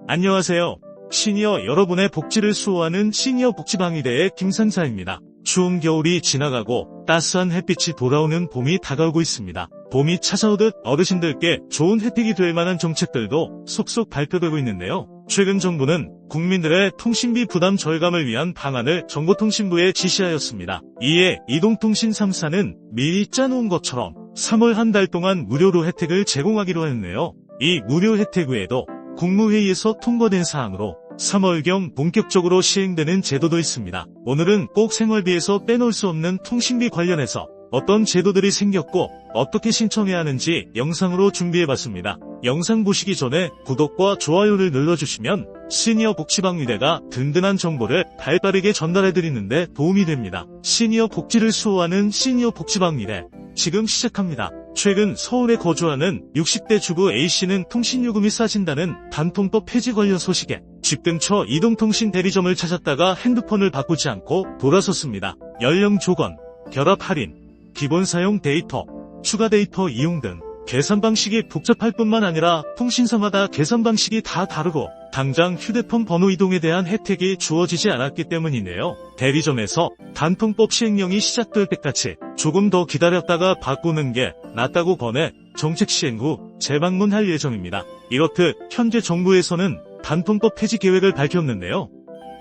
안녕하세요. 시니어 여러분의 복지를 수호하는 시니어 복지방위대의 김상사입니다. 추운 겨울이 지나가고 따스한 햇빛이 돌아오는 봄이 다가오고 있습니다. 봄이 찾아오듯 어르신들께 좋은 혜택이 될 만한 정책들도 속속 발표되고 있는데요. 최근 정부는 국민들의 통신비 부담 절감을 위한 방안을 정보통신부에 지시하였습니다. 이에 이동통신 3사는 미리 짜놓은 것처럼 3월 한 달 동안 무료로 혜택을 제공하기로 했네요. 이 무료 혜택 외에도 국무회의에서 통과된 사항으로 3월경 본격적으로 시행되는 제도도 있습니다. 오늘은 꼭 생활비에서 빼놓을 수 없는 통신비 관련해서 어떤 제도들이 생겼고 어떻게 신청해야 하는지 영상으로 준비해봤습니다. 영상 보시기 전에 구독과 좋아요를 눌러주시면 시니어 복지방위대가 든든한 정보를 발빠르게 전달해드리는데 도움이 됩니다. 시니어 복지를 수호하는 시니어 복지방위대 지금 시작합니다. 최근 서울에 거주하는 60대 주부 A씨는 통신요금이 싸진다는 단통법 폐지 관련 소식에 집 근처 이동통신 대리점을 찾았다가 핸드폰을 바꾸지 않고 돌아섰습니다. 연령 조건, 결합 할인, 기본 사용 데이터, 추가 데이터 이용 등 계산 방식이 복잡할 뿐만 아니라 통신사마다 계산 방식이 다 다르고 당장 휴대폰 번호 이동에 대한 혜택이 주어지지 않았기 때문이네요. 대리점에서 단통법 시행령이 시작될 때까지 조금 더 기다렸다가 바꾸는 게 낫다고 권해 정책 시행 후 재방문할 예정입니다. 이렇듯 현재 정부에서는 단통법 폐지 계획을 밝혔는데요.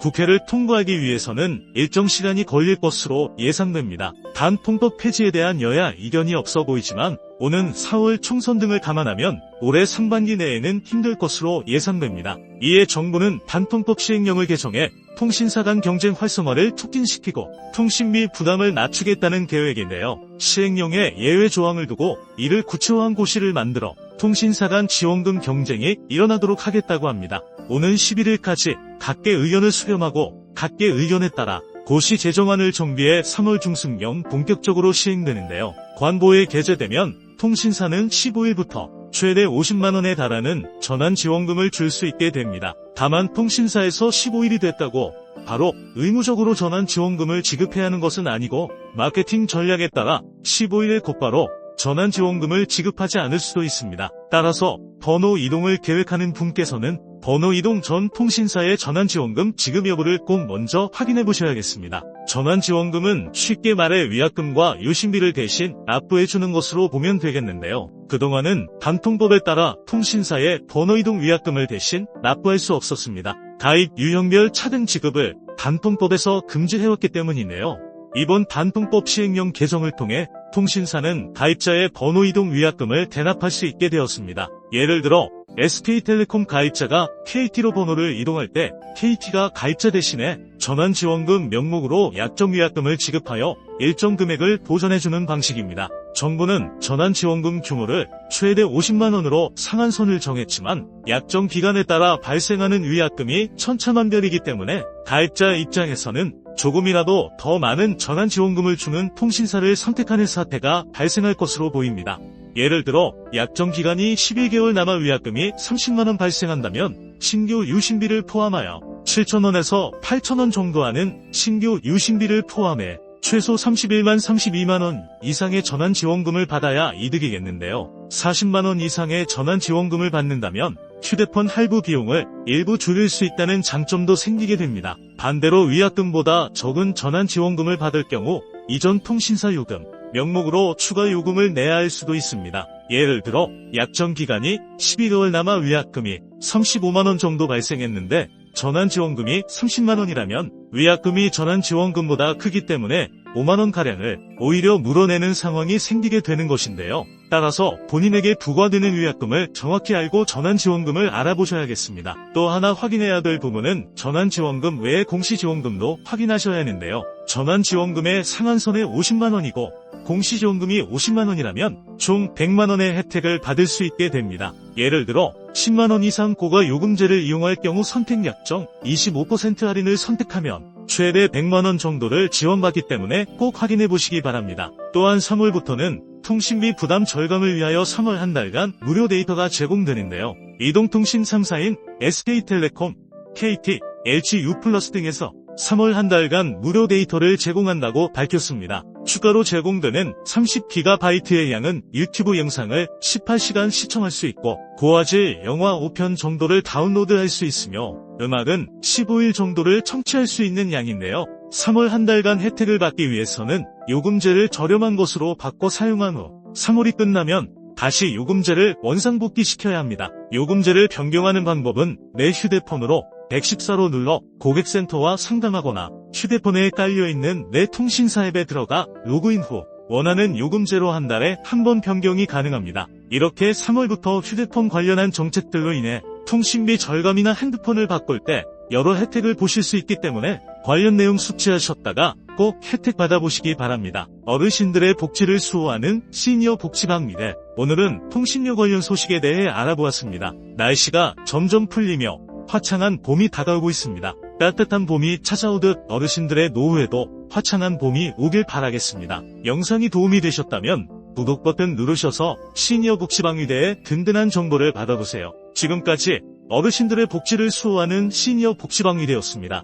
국회를 통과하기 위해서는 일정 시간이 걸릴 것으로 예상됩니다. 단통법 폐지에 대한 여야 이견이 없어 보이지만 오는 4월 총선 등을 감안하면 올해 상반기 내에는 힘들 것으로 예상됩니다. 이에 정부는 단통법 시행령을 개정해 통신사 간 경쟁 활성화를 촉진시키고 통신비 부담을 낮추겠다는 계획인데요. 시행령에 예외 조항을 두고 이를 구체화한 고시를 만들어 통신사 간 지원금 경쟁이 일어나도록 하겠다고 합니다. 오는 11일까지 각계 의견을 수렴하고 각계 의견에 따라 고시 제정안을 정비해 3월 중순경 본격적으로 시행되는데요. 관보에 게재되면 통신사는 15일부터 최대 50만원에 달하는 전환지원금을 줄 수 있게 됩니다. 다만 통신사에서 15일이 됐다고 바로 의무적으로 전환지원금을 지급해야 하는 것은 아니고 마케팅 전략에 따라 15일에 곧바로 전환지원금을 지급하지 않을 수도 있습니다. 따라서 번호 이동을 계획하는 분께서는 번호 이동 전 통신사의 전환지원금 지급 여부를 꼭 먼저 확인해 보셔야겠습니다. 전환지원금은 쉽게 말해 위약금과 유심비를 대신 납부해주는 것으로 보면 되겠는데요. 그동안은 단통법에 따라 통신사의 번호 이동 위약금을 대신 납부할 수 없었습니다. 가입 유형별 차등 지급을 단통법에서 금지해왔기 때문이네요. 이번 단통법 시행령 개정을 통해 통신사는 가입자의 번호 이동 위약금을 대납할 수 있게 되었습니다. 예를 들어 SK텔레콤 가입자가 KT로 번호를 이동할 때 KT가 가입자 대신에 전환지원금 명목으로 약정 위약금을 지급하여 일정 금액을 보전해주는 방식입니다. 정부는 전환지원금 규모를 최대 50만원으로 상한선을 정했지만 약정 기간에 따라 발생하는 위약금이 천차만별이기 때문에 가입자 입장에서는 조금이라도 더 많은 전환지원금을 주는 통신사를 선택하는 사태가 발생할 것으로 보입니다. 예를 들어 약정 기간이 11개월 남아 위약금이 30만원 발생한다면 신규 유심비를 포함하여 7천원에서 8천원 정도 하는 신규 유심비를 포함해 최소 31만 32만원 이상의 전환지원금을 받아야 이득이겠는데요. 40만원 이상의 전환지원금을 받는다면 휴대폰 할부 비용을 일부 줄일 수 있다는 장점도 생기게 됩니다. 반대로 위약금보다 적은 전환지원금을 받을 경우 이전 통신사 요금, 명목으로 추가 요금을 내야 할 수도 있습니다. 예를 들어 약정 기간이 12개월 남아 위약금이 35만원 정도 발생했는데 전환지원금이 30만원이라면 위약금이 전환지원금보다 크기 때문에 5만원가량을 오히려 물어내는 상황이 생기게 되는 것인데요. 따라서 본인에게 부과되는 위약금을 정확히 알고 전환지원금을 알아보셔야겠습니다. 또 하나 확인해야 될 부분은 전환지원금 외의 공시지원금도 확인하셔야 하는데요. 전환지원금의 상한선이 50만원이고 공시지원금이 50만원이라면 총 100만원의 혜택을 받을 수 있게 됩니다. 예를 들어 10만원 이상 고가 요금제를 이용할 경우 선택 약정 25% 할인을 선택하면 최대 100만원 정도를 지원받기 때문에 꼭 확인해 보시기 바랍니다. 또한 3월부터는 통신비 부담 절감을 위하여 3월 한 달간 무료 데이터가 제공되는데요. 이동통신 3사인 SK텔레콤, KT, LG U+ 등에서 3월 한 달간 무료 데이터를 제공한다고 밝혔습니다. 추가로 제공되는 30GB의 양은 유튜브 영상을 18시간 시청할 수 있고 고화질 영화 5편 정도를 다운로드할 수 있으며 음악은 15일 정도를 청취할 수 있는 양인데요. 3월 한 달간 혜택을 받기 위해서는 요금제를 저렴한 것으로 바꿔 사용한 후 3월이 끝나면 다시 요금제를 원상복귀시켜야 합니다. 요금제를 변경하는 방법은 내 휴대폰으로 114로 눌러 고객센터와 상담하거나 휴대폰에 깔려있는 내 통신사 앱에 들어가 로그인 후 원하는 요금제로 한 달에 한 번 변경이 가능합니다. 이렇게 3월부터 휴대폰 관련한 정책들로 인해 통신비 절감이나 핸드폰을 바꿀 때 여러 혜택을 보실 수 있기 때문에 관련 내용 숙지하셨다가 꼭 혜택 받아보시기 바랍니다. 어르신들의 복지를 수호하는 시니어 복지방미대. 오늘은 통신료 관련 소식에 대해 알아보았습니다. 날씨가 점점 풀리며 화창한 봄이 다가오고 있습니다. 따뜻한 봄이 찾아오듯 어르신들의 노후에도 화창한 봄이 오길 바라겠습니다. 영상이 도움이 되셨다면 구독 버튼 누르셔서 시니어 복지방위대의 든든한 정보를 받아보세요. 지금까지 어르신들의 복지를 수호하는 시니어 복지방위대였습니다.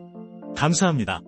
감사합니다.